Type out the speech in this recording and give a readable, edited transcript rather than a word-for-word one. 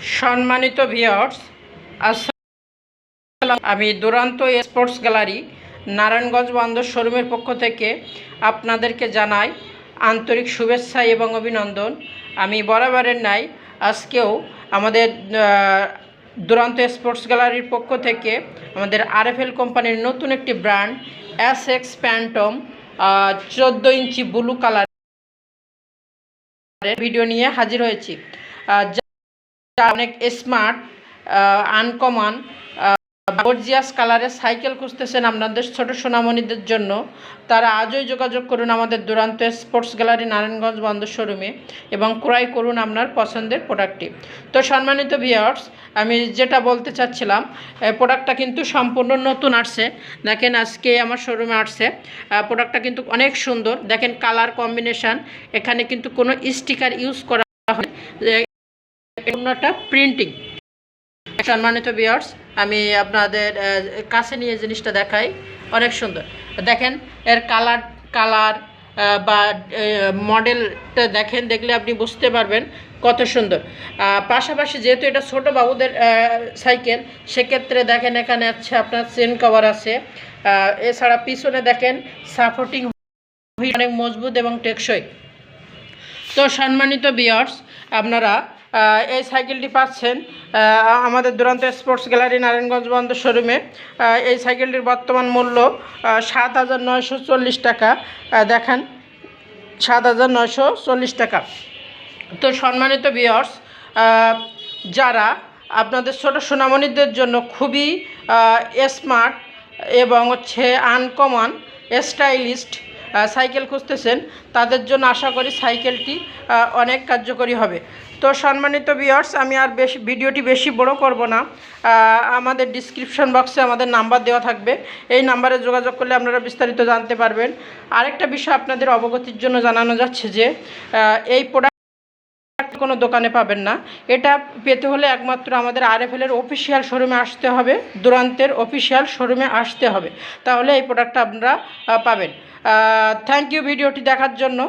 সম্মানিত ভিউয়ার্স, আসসালাম। আমি দুরান্ত স্পোর্টস গ্যালারি নারায়ণগঞ্জ বন্দর শোরুমের পক্ষ থেকে আপনাদেরকে জানাই আন্তরিক শুভেচ্ছা এবং অভিনন্দন। আমি বরাবরের ন্যায় আজকেও আমাদের দুরান্ত স্পোর্টস গ্যালারির পক্ষ থেকে আমাদের আরএফএল কোম্পানির নতুন একটি ব্র্যান্ড এসএক্স প্যান্টম 14 ইঞ্চি ব্লু কালারের ভিডিও নিয়ে হাজির হয়েছি। অনেক স্মার্ট, আনকমন, গর্জিয়াস কালারের সাইকেল খুঁজতেছেন আপনাদের ছোট সোনামণিদের জন্য, তারা আজই যোগাযোগ করুন আমাদের দুরান্ত স্পোর্টস গ্যালারি নারায়ণগঞ্জ বন্দর শোরুমে এবং ক্রয় করুন আপনার পছন্দের প্রোডাক্টটি। তো সম্মানিত ভিউয়ার্স, আমি যেটা বলতে চাচ্ছিলাম, প্রোডাক্টটা কিন্তু সম্পূর্ণ নতুন আসছে। দেখেন, আজকে আমার শোরুমে আসছে। প্রোডাক্টটা কিন্তু অনেক সুন্দর। দেখেন কালার কম্বিনেশান, এখানে কিন্তু কোনো স্টিকার ইউজ করা হয়, অন্যটা প্রিন্টিং। সম্মানিত ভিউয়ার্স, আমি আপনাদের কাছে নিয়ে জিনিসটা দেখাই, অনেক সুন্দর। দেখেন এর কালার বা মডেলটা দেখেন, দেখলে আপনি বুঝতে পারবেন কত সুন্দর। পাশাপাশি যেহেতু এটা ছোট বাবুদের সাইকেল, সেক্ষেত্রে দেখেন এখানে আছে আপনার চেন কভার আছে। এছাড়া পিছনে দেখেন সাপোর্টিং অনেক মজবুত এবং টেকসই। তো সম্মানিত ভিউয়ার্স, আপনারা এই সাইকেলটি পাচ্ছেন আমাদের দুরান্ত স্পোর্টস গ্যালারি নারায়ণগঞ্জ বন্দর শোরুমে। এই সাইকেলটির বর্তমান মূল্য 7,940 টাকা। দেখেন 7,940 টাকা। তো সম্মানিত ভিউয়ার্স, যারা আপনাদের ছোট সোনামণিদের জন্য খুবই স্মার্ট এবং আনকমন স্টাইলিস্ট সাইকেল খুঁজতেছেন, তাদের জন্য আশা করি সাইকেলটি অনেক কার্যকরী হবে। তো সম্মানিত ভিউয়ার্স, আমি আর ভিডিওটি বেশি বড় করব না। আমাদের ডিসক্রিপশন বক্সে আমাদের নাম্বার দেওয়া থাকবে, এই নাম্বারে যোগাযোগ করলে আপনারা বিস্তারিত জানতে পারবেন। আরেকটা বিষয় আপনাদের অবগতির জন্য জানানো যাচ্ছে যে এই প্রোডাক্ট কোনো দোকানে পাবেন না। এটা পেতে হলে একমাত্র আমাদের আরএফএলের অফিসিয়াল শোরুমে আসতে হবে, দুরান্তের অফিসিয়াল শোরুমে আসতে হবে, তাহলে এই প্রোডাক্টটা আপনারা পাবেন। থ্যাংক ইউ ভিডিওটি দেখার জন্য।